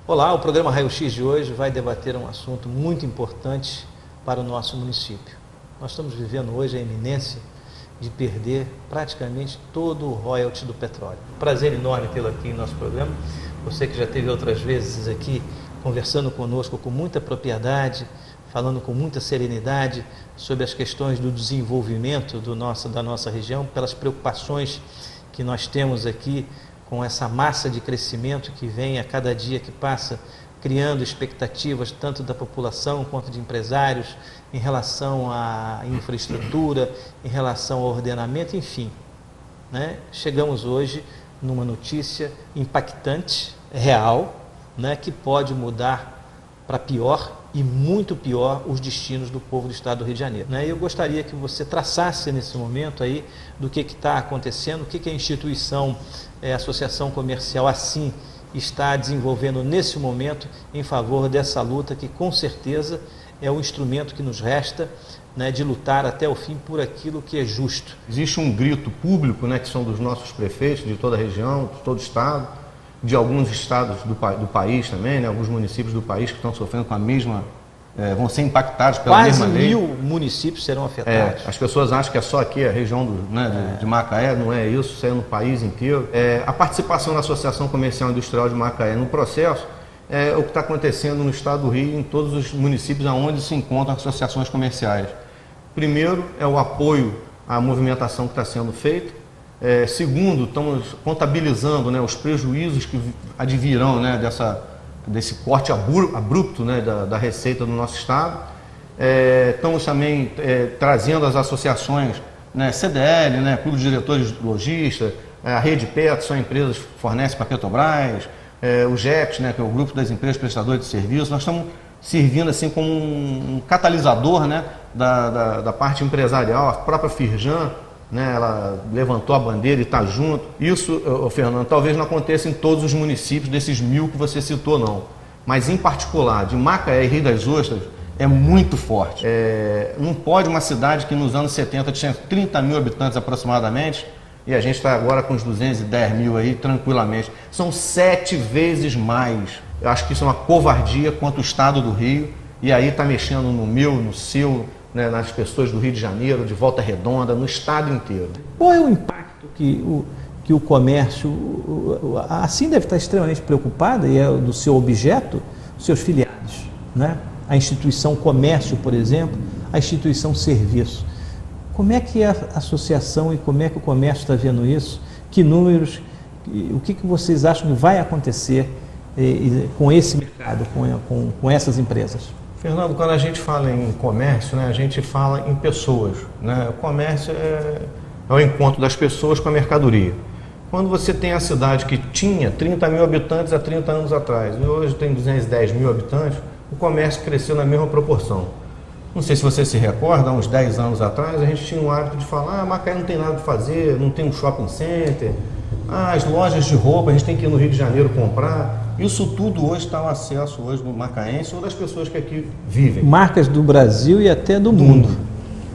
Olá, o programa Raio X de hoje vai debater um assunto muito importante para o nosso município. Nós estamos vivendo hoje a iminência de perder praticamente todo o royalty do petróleo. Prazer enorme tê-lo aqui em nosso programa. Você que já esteve outras vezes aqui conversando conosco com muita propriedade, falando com muita serenidade sobre as questões do desenvolvimento da nossa região, pelas preocupações que nós temos aqui com essa massa de crescimento que vem a cada dia que passa, criando expectativas tanto da população quanto de empresários em relação à infraestrutura, em relação ao ordenamento, enfim. Chegamos hoje numa notícia impactante, real, que pode mudar para pior e muito pior os destinos do povo do estado do Rio de Janeiro. Eu gostaria que você traçasse nesse momento aí do que está acontecendo, o que a instituição, a Associação Comercial assim está desenvolvendo nesse momento em favor dessa luta que com certeza é o instrumento que nos resta de lutar até o fim por aquilo que é justo. Existe um grito público, que são dos nossos prefeitos de toda a região, de todo o estado, de alguns estados do país também, alguns municípios do país que estão sofrendo com a mesma, vão ser impactados pela mesma lei. Quase 1.000 municípios serão afetados. As pessoas acham que é só aqui a região de Macaé, não é isso é no país inteiro. A participação da Associação Comercial e Industrial de Macaé no processo é o que está acontecendo no estado do Rio, em todos os municípios onde se encontram associações comerciais. Primeiro é o apoio à movimentação que está sendo feita. Segundo, estamos contabilizando os prejuízos que advirão desse corte abrupto da receita do nosso estado. Estamos também trazendo as associações, CDL, Clube de Diretores Lojistas, a Rede Petro, são empresas que fornecem para a Petrobras, o GEPS, que é o Grupo das Empresas Prestadoras de Serviços. Nós estamos servindo assim como um catalisador da parte empresarial. A própria Firjan, ela levantou a bandeira e está junto. Isso, Fernando, talvez não aconteça em todos os municípios desses 1.000 que você citou, não. Mas, em particular, de Macaé e Rio das Ostras, é muito forte. Não pode uma cidade que nos anos 70 tinha 30 mil habitantes aproximadamente, e a gente está agora com uns 210 mil aí, tranquilamente. São 7 vezes mais. Eu acho que isso é uma covardia contra o estado do Rio, e aí está mexendo no meu, no seu, nas pessoas do Rio de Janeiro, de Volta Redonda, no estado inteiro. Qual é o impacto que o comércio, assim deve estar extremamente preocupada, e é do seu objeto, seus filiados, a instituição comércio, por exemplo, a instituição serviço. Como é que a associação e como é que o comércio está vendo isso? Que números, o que vocês acham que vai acontecer com esse mercado, com essas empresas? Fernando, quando a gente fala em comércio, a gente fala em pessoas. O comércio é o encontro das pessoas com a mercadoria. Quando você tem a cidade que tinha 30 mil habitantes há 30 anos atrás e hoje tem 210 mil habitantes, o comércio cresceu na mesma proporção. Não sei se você se recorda, há uns 10 anos atrás, a gente tinha o hábito de falar: Macaé não tem nada para fazer, não tem um shopping center, as lojas de roupa, a gente tem que ir no Rio de Janeiro comprar. Isso tudo hoje está ao acesso hoje do macaense ou das pessoas que aqui vivem. Marcas do Brasil e até do mundo.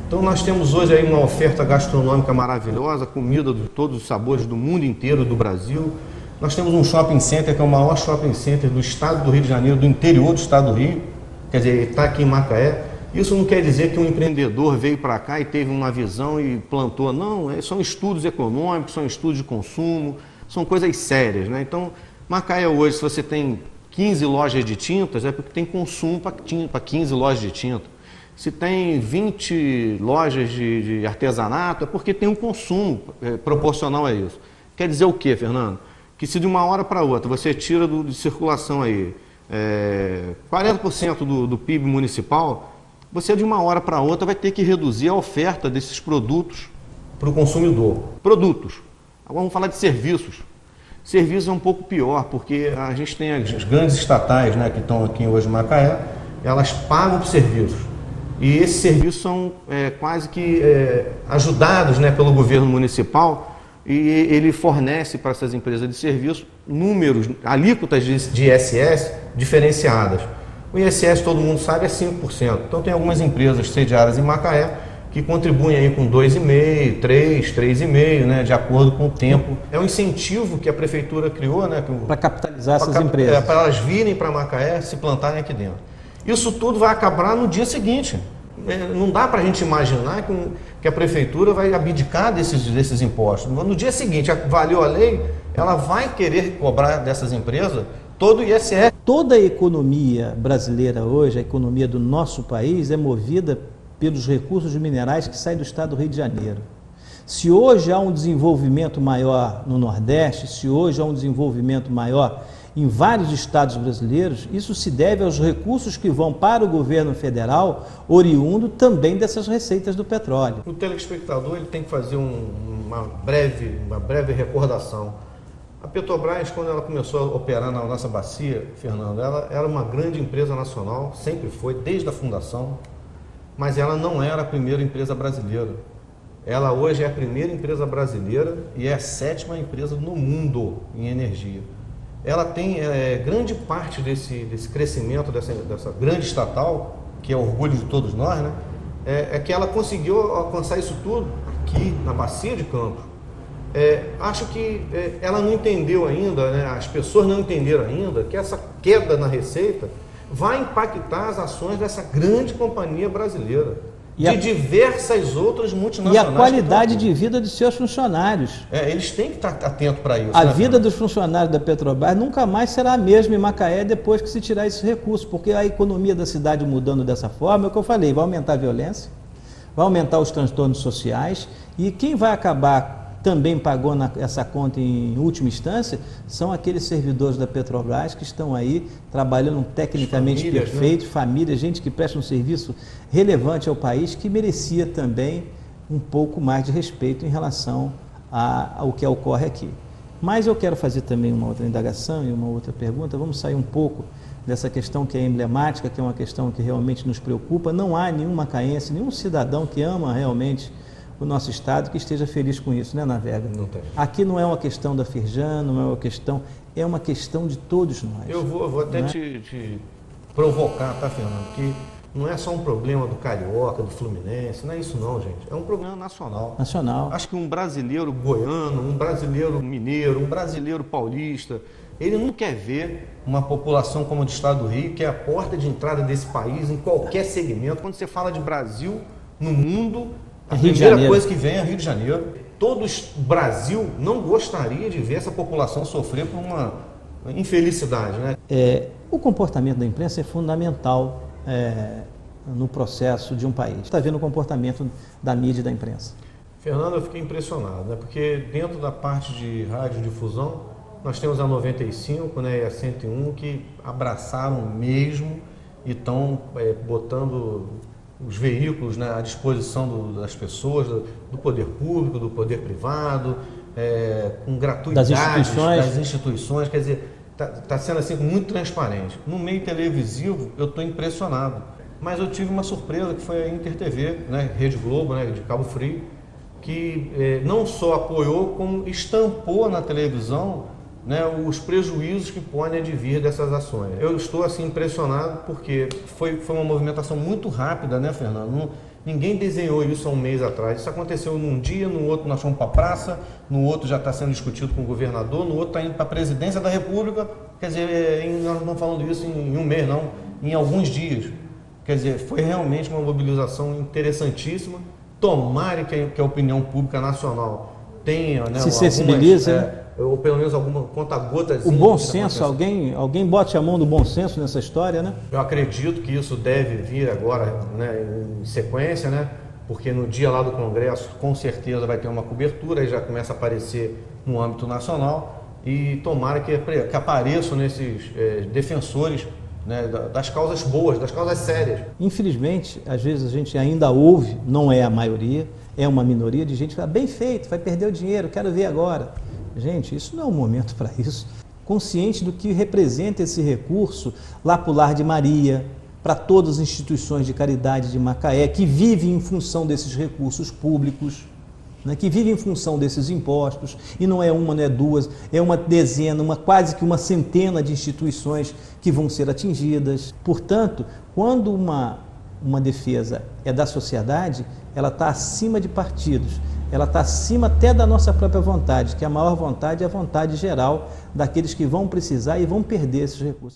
Então nós temos hoje aí uma oferta gastronômica maravilhosa, comida de todos os sabores do mundo inteiro do Brasil. Nós temos um shopping center que é o maior shopping center do estado do Rio de Janeiro, do interior do estado do Rio. Quer dizer, está aqui em Macaé. Isso não quer dizer que um empreendedor veio para cá e teve uma visão e plantou. Não, são estudos econômicos, são estudos de consumo, são coisas sérias. Então, Macaé hoje, se você tem 15 lojas de tintas, é porque tem consumo para 15 lojas de tinta. Se tem 20 lojas de artesanato, é porque tem um consumo proporcional a isso. Quer dizer o quê, Fernando? Que se de uma hora para outra você tira de circulação aí 40% do PIB municipal, você de uma hora para outra vai ter que reduzir a oferta desses produtos para o consumidor. Produtos. Agora vamos falar de serviços. Serviços é um pouco pior, porque a gente tem as grandes estatais que estão aqui hoje em Macaé, elas pagam por serviços. E esses serviços são quase que ajudados pelo governo municipal, e ele fornece para essas empresas de serviço números, alíquotas de ISS diferenciadas. O ISS, todo mundo sabe, é 5%. Então tem algumas empresas sediadas em Macaé que contribuem aí com 2,5, 3,5, né, de acordo com o tempo. É um incentivo que a prefeitura criou, né, para capitalizar essas empresas. Para elas virem para Macaé, se plantarem aqui dentro. Isso tudo vai acabar no dia seguinte. Não dá para a gente imaginar que a prefeitura vai abdicar desses impostos. No dia seguinte, valeu a lei, ela vai querer cobrar dessas empresas todo o ISS. Toda a economia brasileira hoje, a economia do nosso país, é movida pelos recursos minerais que saem do estado do Rio de Janeiro. Se hoje há um desenvolvimento maior no Nordeste, se hoje há um desenvolvimento maior em vários estados brasileiros, isso se deve aos recursos que vão para o governo federal, oriundo também dessas receitas do petróleo. O telespectador ele tem que fazer uma breve recordação. A Petrobras, quando ela começou a operar na nossa bacia, Fernando, ela era uma grande empresa nacional, sempre foi, desde a fundação, mas ela não era a primeira empresa brasileira. Ela hoje é a primeira empresa brasileira e é a 7ª empresa no mundo em energia. Ela tem grande parte desse crescimento dessa grande estatal, que é orgulho de todos nós, né? É que ela conseguiu alcançar isso tudo aqui na Bacia de Campos. Acho que ela não entendeu ainda, né? As pessoas não entenderam ainda que essa queda na receita vai impactar as ações dessa grande companhia brasileira. De diversas outras multinacionais. E a qualidade de vida de seus funcionários. Eles têm que estar atentos para isso. A vida dos funcionários da Petrobras nunca mais será a mesma em Macaé depois que se tirar esse recurso, porque a economia da cidade mudando dessa forma, é o que eu falei, vai aumentar a violência, vai aumentar os transtornos sociais, e quem vai acabar também pagou essa conta em última instância, são aqueles servidores da Petrobras que estão aí trabalhando tecnicamente perfeito, né? Família, gente que presta um serviço relevante ao país, que merecia também um pouco mais de respeito em relação ao que ocorre aqui. Mas eu quero fazer também uma outra indagação e uma outra pergunta. Vamos sair um pouco dessa questão que é emblemática, que é uma questão que realmente nos preocupa. Não há nenhum macaense, nenhum cidadão que ama realmente o nosso estado que esteja feliz com isso, né, Navega? Não tem. Aqui não é uma questão da Firjan, não é uma questão, é uma questão de todos nós. Eu vou até te provocar, tá, Fernando? Que não é só um problema do Carioca, do Fluminense, não é isso não, gente. É um problema nacional. Nacional. Acho que um brasileiro goiano, um brasileiro mineiro, um brasileiro paulista, ele não quer ver uma população como a do estado do Rio, que é a porta de entrada desse país em qualquer segmento. Quando você fala de Brasil no mundo, a primeira coisa que vem é Rio de Janeiro. Todo o Brasil não gostaria de ver essa população sofrer por uma infelicidade, né? O comportamento da imprensa é fundamental no processo de um país. Está vendo o comportamento da mídia e da imprensa? Fernando, eu fiquei impressionado, né? Porque dentro da parte de radiodifusão, nós temos a 95, né, e a 101 que abraçaram mesmo e estão botando os veículos, né, à disposição das pessoas, do poder público, do poder privado, com gratuidade das instituições, quer dizer, está sendo assim muito transparente. No meio televisivo eu estou impressionado, mas eu tive uma surpresa que foi a Inter TV, né, Rede Globo, né, de Cabo Frio, que não só apoiou, como estampou na televisão, né, os prejuízos que podem advir dessas ações. Eu estou assim impressionado porque foi uma movimentação muito rápida, né, Fernando? Ninguém desenhou isso há um mês atrás. Isso aconteceu num dia, no outro nós fomos para a praça, no outro já está sendo discutido com o governador, no outro está indo para a presidência da República. Quer dizer, nós não estamos falando isso em um mês, não, em alguns dias. Quer dizer, foi realmente uma mobilização interessantíssima. Tomara que a opinião pública nacional tenha, né, se sensibilize, ou pelo menos alguma conta-gotas. O bom senso, alguém bote a mão do bom senso nessa história, né? Eu acredito que isso deve vir agora, né, em sequência, né? Porque no dia lá do Congresso, com certeza vai ter uma cobertura e já começa a aparecer no âmbito nacional, e tomara que apareçam nesses defensores, né, das causas boas, das causas sérias. Infelizmente, às vezes a gente ainda ouve, não é a maioria, é uma minoria de gente que fala, bem feito, vai perder o dinheiro, quero ver agora. Gente, isso não é um momento para isso. Consciente do que representa esse recurso lá para o Lar de Maria, para todas as instituições de caridade de Macaé, que vivem em função desses recursos públicos, né, que vivem em função desses impostos, e não é uma, não é duas, é uma dezena, quase que uma centena de instituições que vão ser atingidas. Portanto, quando uma defesa é da sociedade, ela está acima de partidos, ela está acima até da nossa própria vontade, que a maior vontade é a vontade geral daqueles que vão precisar e vão perder esses recursos.